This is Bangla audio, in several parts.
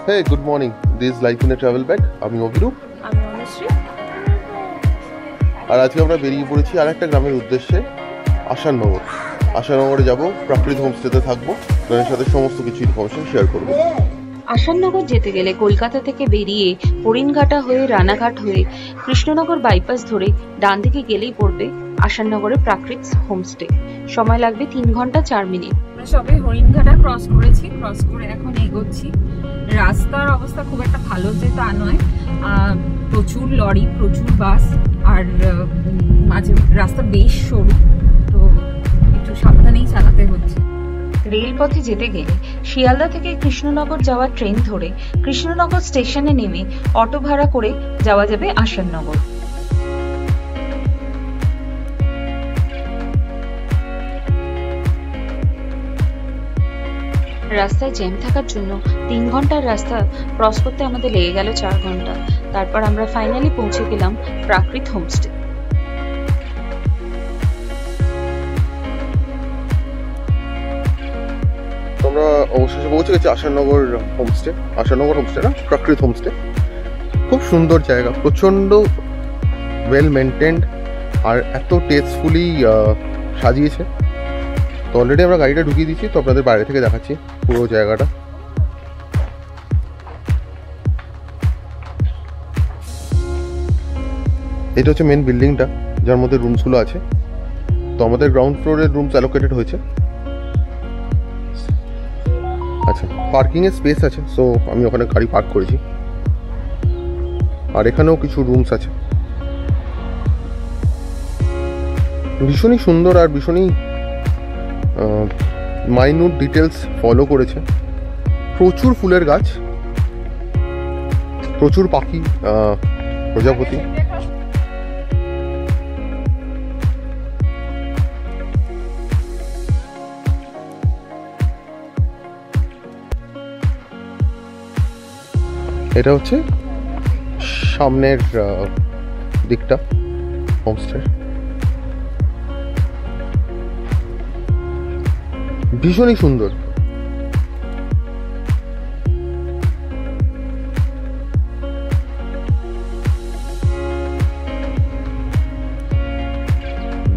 Hey, good morning. This is Life in a Travel Bag. আমি অভিরূপ। আমি অনুশ্রী। আর আজকে আমরা বেরিয়ে পড়েছি আরেকটা গ্রামের উদ্দেশ্যে, আসাননগর। আসাননগরে যাব, প্রাকৃতিক হোমস্টেতে থাকবো, আপনাদের সাথে সমস্ত কিছু ইনফরমেশন শেয়ার করব। আসাননগর যেতে গেলে কলকাতা থেকে বেরিয়ে হরিণঘাটা হয়ে রানাঘাট হয়ে কৃষ্ণনগর বাইপাস ধরে ডান দিকে গেলেই পড়বে আসাননগরের প্রাকৃতিক হোমস্টে। সময় লাগবে 3 ঘন্টা 4 মিনিট। আমরা সবে হরিণঘাটা ক্রস করেছি, ক্রস করে এখন এগোচ্ছি। রাস্তার অবস্থা খুব একটা ভালো যে তা নয়, প্রচুর লরি, প্রচুর বাস, আর মাঝে রাস্তা বেশ সরু, তো একটু সাবধানেই চালাতে হচ্ছে। রেলপথে যেতে গেলে শিয়ালদা থেকে কৃষ্ণনগর যাওয়ার ট্রেন ধরে কৃষ্ণনগর স্টেশনে নেমে অটো ভাড়া করে যাওয়া যাবে আসাননগর। রাস্তায় জ্যাম থাকার জন্য 3 ঘন্টার রাস্তা ক্রস করতে আমাদের লেগে গেল 4 ঘন্টা। তারপর আমরা ফাইনালি পৌঁছে গেলাম প্রাকৃতিক হোমস্টে। আমরা অবশেষে পৌঁছে গেছি আসাননগর হোমস্টে। আসাননগর হোমস্টে না, প্রাকৃতিক হোমস্টে। খুব সুন্দর জায়গা, প্রচণ্ড ওয়েল মেনটেন্ড, আর এত টেস্টফুলি সাজিয়েছে। তো অলরেডি আমরা গাড়িটা ঢুকিয়ে দিচ্ছি, তো আপনাদের বাইরে থেকে দেখাচ্ছি পুরো জায়গাটা। এটা হচ্ছে মেন বিল্ডিংটা, যার মধ্যে রুমসগুলো আছে। তো আমাদের গ্রাউন্ড ফ্লোরের রুমস অ্যালোকেটেড হয়েছে। আচ্ছা, পার্কিংয়ের স্পেস আছে, সো আমি ওখানে গাড়ি পার্ক করেছি। আর এখানেও কিছু রুমস আছে। ভীষণই সুন্দর আর ভীষণই মাইনিউট ডিটেলস ফলো করেছে। প্রচুর ফুলের গাছ, প্রচুর পাখি, প্রজাপতি। এটা হচ্ছে সামনের দিকটা হোমস্টে। ভীষণই সুন্দর।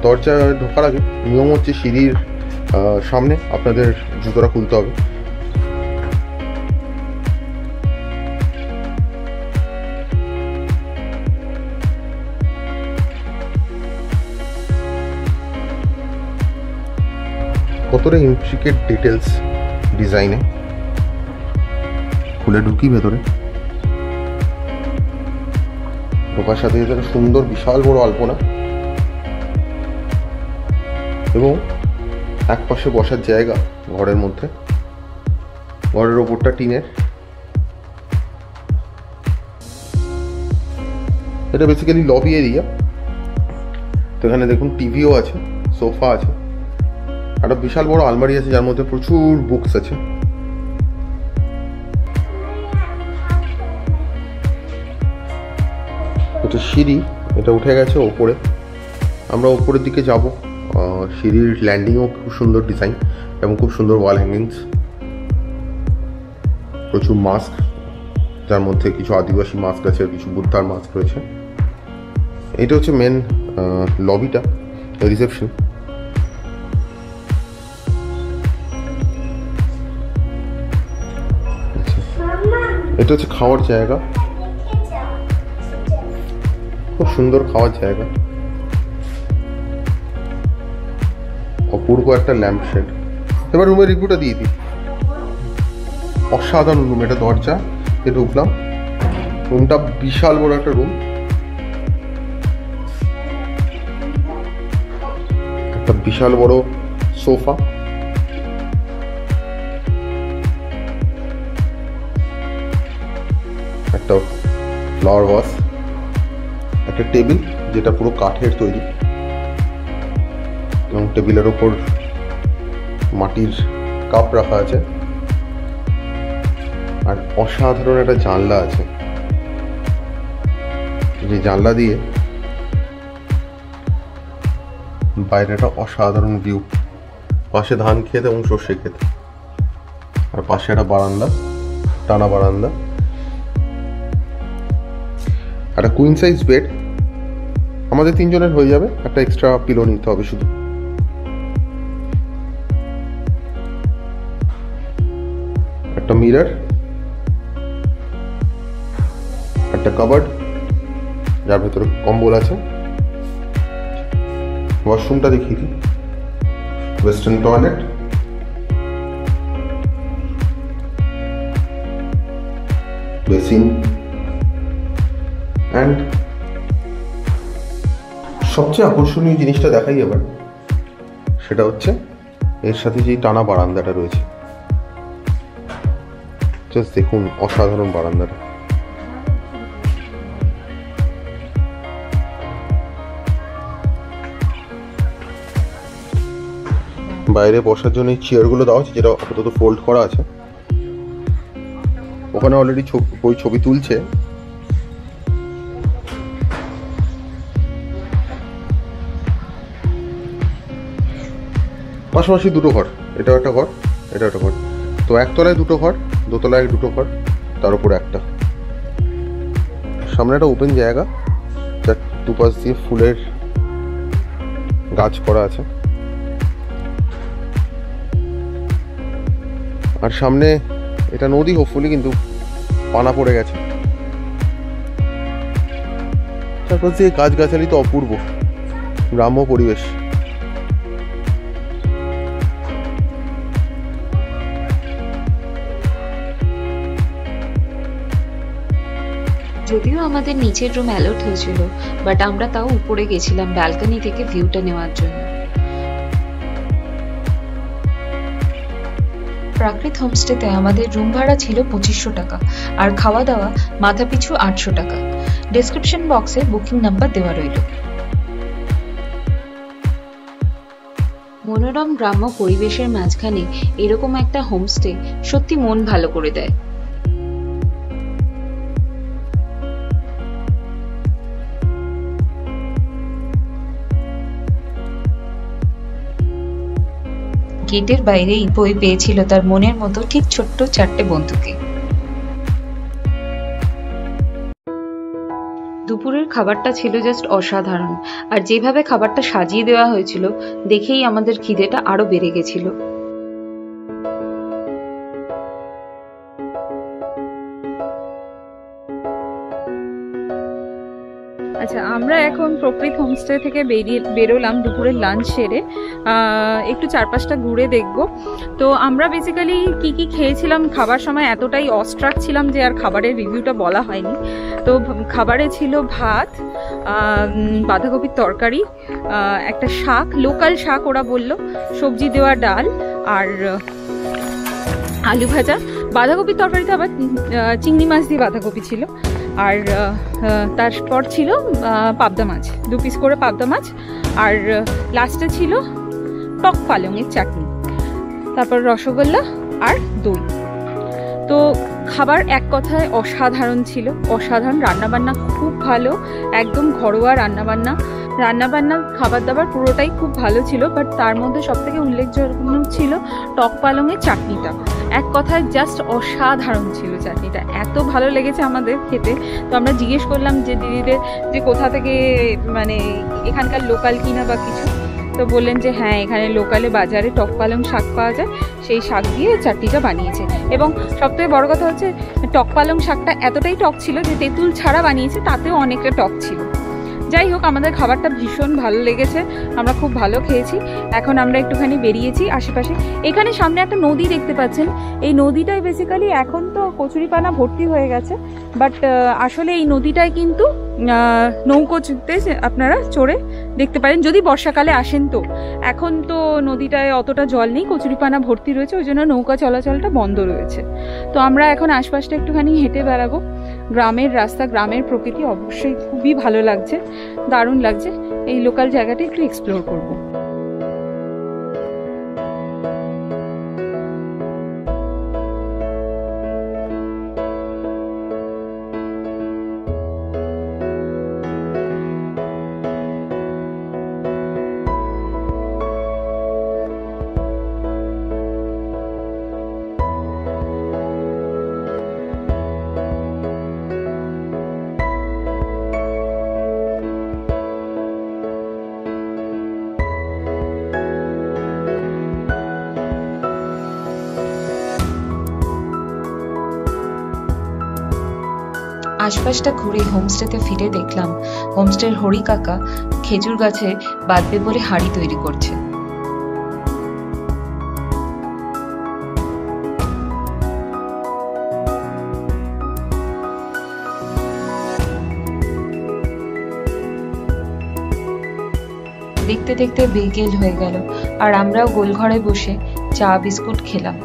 দরজা ঢোকার আগে নিয়ম হচ্ছে সিঁড়ির সামনে আপনাদের জুতোটা খুলতে হবে। কতটা ইন্ট্রিকেট ডিটেলস ডিজাইনে। খুলে ঢুকি ভেতরে, ঢোকার সাথে সাথে সুন্দর বিশাল বড় আলপনা, এবং এক পাশে বসার জায়গা ঘরের মধ্যে। ঘরের ওপরটা টিনের। এটা বেসিক্যালি লবি এরিয়া। তো এখানে দেখুন টিভিও আছে, সোফা আছে, একটা বিশাল বড় আলমারি আছে যার মধ্যে প্রচুর বুকস আছে। এটা সিঁড়ি, এটা উঠে গেছে ওপরে। আমরা ওপরের দিকে যাব। সিঁড়ির ল্যান্ডিংও খুব সুন্দর ডিজাইন এবং খুব সুন্দর ওয়াল হ্যাঙ্গিংস। প্রচুর মাস্ক, যার মধ্যে কিছু আদিবাসী মাস্ক আছে, কিছু বুদ্ধার মাস্ক রয়েছে। এটা হচ্ছে মেন লবিটা, রিসেপশন। এটা হচ্ছে খাওয়ার জায়গা, খুব সুন্দর খাওয়ার জায়গা। অপূর্ব একটা ল্যাম্প শেড। এবার রুমের রিভিউটা দিয়ে দিই। অসাধারণ রুম। এটা দরজা, এটা ঢুকলাম, রুমটা বিশাল বড় একটা রুম। একটা বিশাল বড় সোফা, একটা ফ্লাওয়ার ভাস, একটা টেবিল যেটা পুরো কাঠের তৈরি, এবং টেবিলের ওপর মাটির কাপ রাখা আছে। আর অসাধারণ একটা জানলা আছে, যে জানলা দিয়ে বাইরে একটা অসাধারণ ভিউ। পাশে ধান ক্ষেত এবং সর্ষে ক্ষেত, আর পাশে একটা বারান্দা, টানা বারান্দা, একটা কুইন সাইজ বেড, আমাদের 3 জনের হয়ে যাবে, একটা এক্সট্রা পিলো নিতে হবে শুধু। একটা মিরর, একটা কাবার্ড যার ভেতরে কম্বল আছে, ওয়াশরুমটা দেখিয়ে দিই, ওয়েস্টার্ন টয়লেট, বেসিন, অ্যান্ড সবচেয়ে আকর্ষণীয় জিনিসটা দেখাই এবার, সেটা হচ্ছে এর সাথে যেই টানা বারান্দাটা রয়েছে। জাস্ট দেখুন অসাধারণ বারান্দাটা। বাইরে বসার জন্য এই চেয়ারগুলো দেওয়া আছে, যেটা আপাতত ফোল্ড করা আছে। ওখানে অলরেডি ওই ছবি তুলছে। পাশাপাশি দুটো ঘর, এটাও একটা ঘর, এটা একটা ঘর। তো একতলায় দুটো ঘর, দোতলায় দুটো ঘর, তার উপরে একটা। সামনে একটা ওপেন জায়গা, যার দুপাশ দিয়ে ফুলের গাছ করা আছে। আর সামনে এটা নদী, হোপফুলি, কিন্তু পানা পড়ে গেছে। তারপর দিয়ে গাছগাছালি তো অপূর্ব, গ্রাম্য পরিবেশ। যদিও আমাদের নিচের রুম অ্যালট হয়েছিল, বাট আমরা তাও উপরে গেছিলাম ব্যালকনি থেকে ভিউটা নেওয়ার জন্য। প্রাকৃত হোমস্টেতে আমাদের রুম ভাড়া ছিল 2500 টাকা, আর খাওয়া দাওয়া মাথাপিছু 800 টাকা। ডেসক্রিপশন বক্সে বুকিং নাম্বার দেওয়া রইল। মনোরম গ্রাম্য পরিবেশের মাঝখানে এরকম একটা হোমস্টে সত্যি মন ভালো করে দেয়। গেটের বাইরেই বই পেয়েছিল তার মনের মতো ঠিক ছোট্ট 4টে বন্ধুকে। দুপুরের খাবারটা ছিল জাস্ট অসাধারণ, আর যেভাবে খাবারটা সাজিয়ে দেওয়া হয়েছিল দেখেই আমাদের খিদেটা আরো বেড়ে গেছিল। আচ্ছা, আমরা এখন প্রকৃত হোমস্টে থেকে বেরোলাম দুপুরের লাঞ্চ সেরে। একটু চারপাশটা ঘুরে দেখব। তো আমরা বেসিক্যালি কি কি খেয়েছিলাম খাবার সময় এতটাই অস্ট্রাক ছিলাম যে আর খাবারের রিভিউটা বলা হয়নি। তো খাবারে ছিল ভাত, বাঁধাকপির তরকারি, একটা শাক, লোকাল শাক ওরা বলল, সবজি দেওয়া ডাল, আর আলু ভাজা। বাঁধাকপির তরকারিতে আবার চিংড়ি মাছ দিয়ে বাঁধাকপি ছিল। আর তারপর ছিল পাবদা মাছ, 2 পিস করে পাবদা মাছ। আর লাস্টে ছিল টক পালংয়ের চাটনি, তারপর রসগোল্লা আর দই। তো খাবার এক কথায় অসাধারণ ছিল, অসাধারণ। রান্নাবান্না খুব ভালো, একদম ঘরোয়া রান্নাবান্না। খাবার দাবার পুরোটাই খুব ভালো ছিল, বাট তার মধ্যে সবথেকে উল্লেখযোগ্য ছিল টক পালংয়ের চাটনিটা। এক কথায় জাস্ট অসাধারণ ছিল চাটনিটা, এত ভালো লেগেছে আমাদের খেতে। তো আমরা জিজ্ঞেস করলাম যে দিদিদের যে কোথা থেকে, মানে এখানকার লোকাল কিনা বা কিছু। তো বললেন যে হ্যাঁ, এখানে লোকালে বাজারে টক পালং শাক পাওয়া যায়, সেই শাক দিয়ে চাটনিটা বানিয়েছে। এবং সবথেকে বড় কথা হচ্ছে টক পালং শাকটা এতটাই টক ছিল যে তেঁতুল ছাড়া বানিয়েছে, তাতেও অনেকটা টক ছিল। যাই হোক, আমাদের খাবারটা ভীষণ ভালো লেগেছে, আমরা খুব ভালো খেয়েছি। এখন আমরা একটুখানি বেরিয়েছি আশেপাশে। এখানে সামনে একটা নদী দেখতে পাচ্ছেন, এই নদীটাই বেসিক্যালি এখন তো কচুরিপানা ভর্তি হয়ে গেছে, বাট আসলে এই নদীটায় কিন্তু নৌকোতে আপনারা চড়ে দেখতে পারেন যদি বর্ষাকালে আসেন। তো এখন তো নদীটায় অতটা জল নেই, কচুরিপানা ভর্তি রয়েছে, ওই জন্য নৌকা চলাচলটা বন্ধ রয়েছে। তো আমরা এখন আশপাশটা একটুখানি হেঁটে বেড়াবো। গ্রামের রাস্তা, গ্রামের প্রকৃতি অবশ্যই খুবই ভালো লাগছে, দারুণ লাগছে। এই লোকাল জায়গাটা একটু এক্সপ্লোর করবো। আশপাশটা ঘুরে হোমস্টেতে ফিরে দেখলাম হোমস্টের হরি কাকা খেজুর গাছে বাঁধবে বলে হাঁড়ি তৈরি করছে। দেখতে দেখতে বিকেল হয়ে গেল আর আমরাও গোলঘরে বসে চা বিস্কুট খেলাম।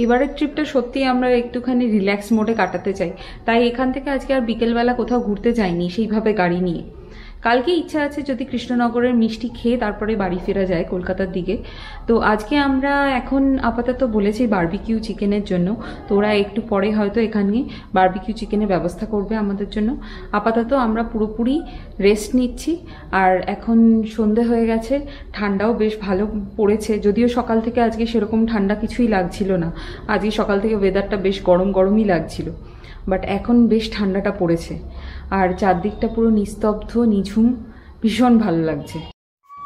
এবারের ট্রিপটা সত্যি আমরা একটুখানি রিল্যাক্স মোডে কাটাতে চাই, তাই এখান থেকে আজকে আর বিকেলবেলা কোথাও ঘুরতে যাইনি সেইভাবে গাড়ি নিয়ে। কালকে ইচ্ছা আছে যদি কৃষ্ণনগরের মিষ্টি খেয়ে তারপরে বাড়ি ফেরা যায় কলকাতার দিকে। তো আজকে আমরা এখন আপাতত বলেছি বারবিকিউ চিকেনের জন্য, তো ওরা একটু পরে হয়তো এখানে বারবিকিউ চিকেনের ব্যবস্থা করবে আমাদের জন্য। আপাতত আমরা পুরোপুরি রেস্ট নিচ্ছি। আর এখন সন্ধে হয়ে গেছে, ঠান্ডাও বেশ ভালো পড়েছে, যদিও সকাল থেকে আজকে সেরকম ঠান্ডা কিছুই লাগছিল না। আজকে সকাল থেকে ওয়েদারটা বেশ গরম গরমই লাগছিল, বাট এখন বেশ ঠান্ডাটা পড়েছে আর চারদিকটা পুরো নিস্তব্ধ নিঝুম, ভীষণ ভালো লাগছে।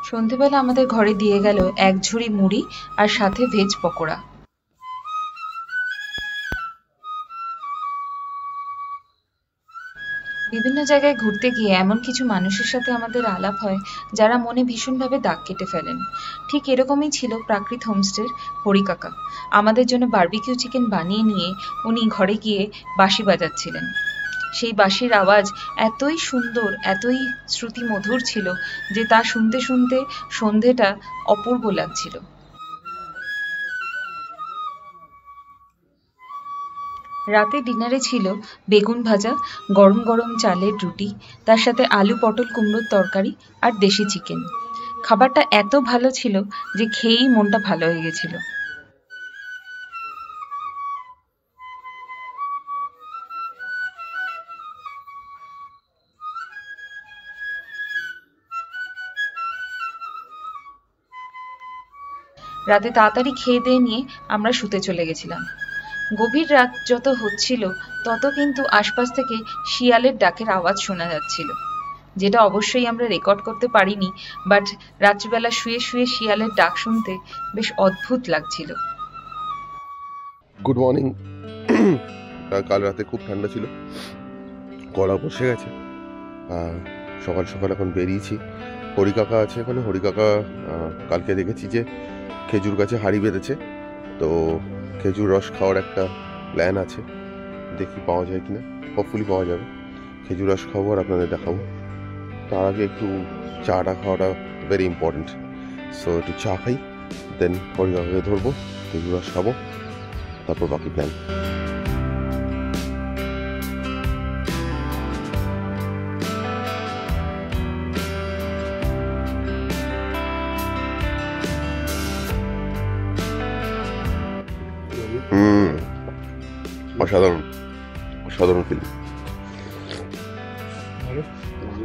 সন্ধেবেলা আমাদের ঘরে দিয়ে গেল এক ঝুড়ি মুড়ি আর সাথে ভেজ পকোড়া। বিভিন্ন জায়গায় ঘুরতে গিয়ে এমন কিছু মানুষের সাথে আমাদের আলাপ হয় যারা মনে ভীষণভাবে দাগ কেটে ফেলেন। ঠিক এরকমই ছিল প্রাকৃত হোমস্টের হরি কাকা। আমাদের জন্য বারবিকিউ চিকেন বানিয়ে নিয়ে উনি ঘরে গিয়ে বাঁশি বাজাচ্ছিলেন। সেই বাঁশির আওয়াজ এতই সুন্দর, এতই শ্রুতি মধুর ছিল যে তা শুনতে শুনতে সন্ধেটা অপূর্ব লাগছিল। রাতে ডিনারে ছিল বেগুন ভাজা, গরম গরম চালের রুটি, তার সাথে আলু পটল কুমড়োর তরকারি আর দেশি চিকেন। খাবারটা এত ভালো ছিল যে খেয়েই মনটা ভালো হয়ে গেছিল। রাতে তাড়াতাড়ি খেয়ে দিয়ে নিয়ে আমরা শুতে চলে গেছিলাম। গভীর রাত যত হচ্ছিল তত কিন্তু আশপাশ থেকে শিয়ালের ডাকের আওয়াজ শোনা যাচ্ছিল, যেটা অবশ্যই আমরা রেকর্ড করতে পারিনি, বাট রাত্রিবেলা শুয়ে শুয়ে শিয়ালের ডাক শুনতে বেশ অদ্ভুত লাগছিল। Good morning. কাল রাতে খুব ঠান্ডা ছিল, গলা বসে গেছে। সকাল সকাল এখন বেরিয়েছি। হরি কাকা আছে এখানে। হরি কাকা কালকে দেখেছি যে খেজুর গাছে হাঁড়ি বেঁধেছে, তো খেজুর রস খাওয়ার একটা প্ল্যান আছে, দেখি পাওয়া যায় কিনা। হোপফুলি পাওয়া যাবে। খেজুর রস খাবো আর আপনাদের দেখাবো। তার আগে একটু চাটা খাওয়াটা ভেরি ইম্পর্টেন্ট, সো একটু চা খাই, দেন হরি কাকাকে ধরবো, খেজুর রস খাবো, তারপর বাকি প্ল্যান। অসাধারণ অসাধারণ ফিলিং।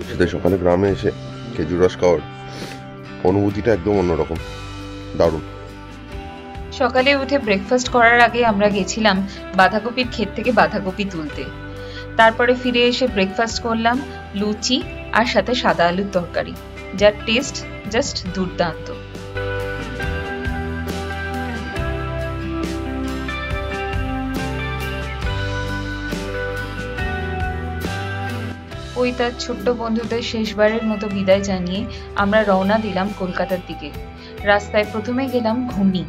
সেটা সকালে গ্রামে এসে খেজুর রস খাওয়ার অনুভূতিটা একদম অন্যরকম, দারুণ। সকালে উঠে ব্রেকফাস্ট করার আগে আমরা গেছিলাম বাঁধাকপির ক্ষেত থেকে বাঁধাকপি তুলতে। তারপরে ফিরে এসে ব্রেকফাস্ট করলাম লুচি আর সাথে সাদা আলুর তরকারি, যার টেস্ট জাস্ট দুর্দান্ত। ওই তার ছোট্ট বন্ধুদের শেষবারের মতো বিদায় জানিয়ে আমরা রওনা দিলাম কলকাতার দিকে। রাস্তায় প্রথমে গেলাম ঘূর্ণি।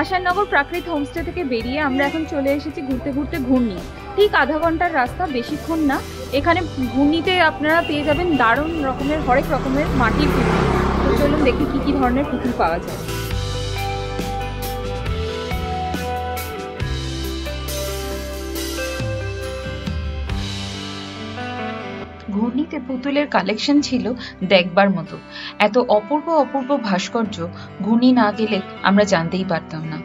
আশানগর প্রাকৃত হোমস্টে থেকে বেরিয়ে আমরা এখন চলে এসেছি ঘুরতে ঘুরতে ঘূর্ণি। ঠিক আধা ঘন্টার রাস্তা, বেশিক্ষণ না। এখানে ঘূর্ণিতে আপনারা পেয়ে যাবেন দারুণ রকমের হরেক রকমের মাটির পুতুল। তো চলুন দেখি কি কি ধরনের পুতুল পাওয়া যায়। ঘূর্ণিতে পুতুলের কালেকশন ছিল দেখবার মতো। এত অপূর্ব অপূর্ব ভাস্কর্য ঘূর্ণি না গেলে আমরা জানতেই পারতাম না।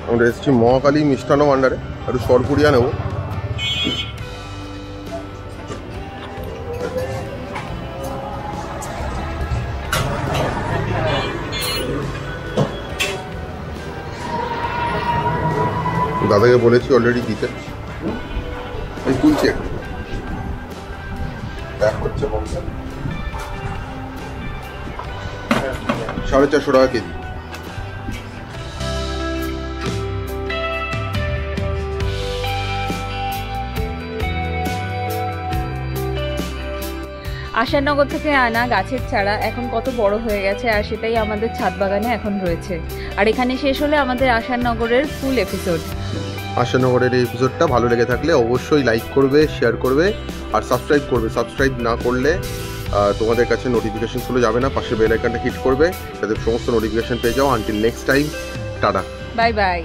আমরা এসেছি মহাকালী মিষ্টান্ন ভাণ্ডারে, একটু সরপুরিয়া নেবো। দাদাকে বলেছি অলরেডি দিতে, এই তুলছে ব্যাক করছে 450 টাকা কেজি। আশানগর থেকে আনা গাছের চারা এখন কত বড় হয়ে গেছে, আর সেটাই আমাদের ছাদ বাগানে এখন রয়েছে। আর এখানে শেষ হলে আমাদের আশানগরের ফুল এপিসোড। আশানগরের এই এপিসোডটা ভালো লেগে থাকলে অবশ্যই লাইক করবে, শেয়ার করবে আর সাবস্ক্রাইব করবে। সাবস্ক্রাইব না করলে তোমাদের কাছে নোটিফিকেশনগুলো যাবে না, পাশে বেল আইকনটা হিট করবে যাতে সমস্ত নোটিফিকেশন পেয়ে যাও। Until next time, tata, bye bye.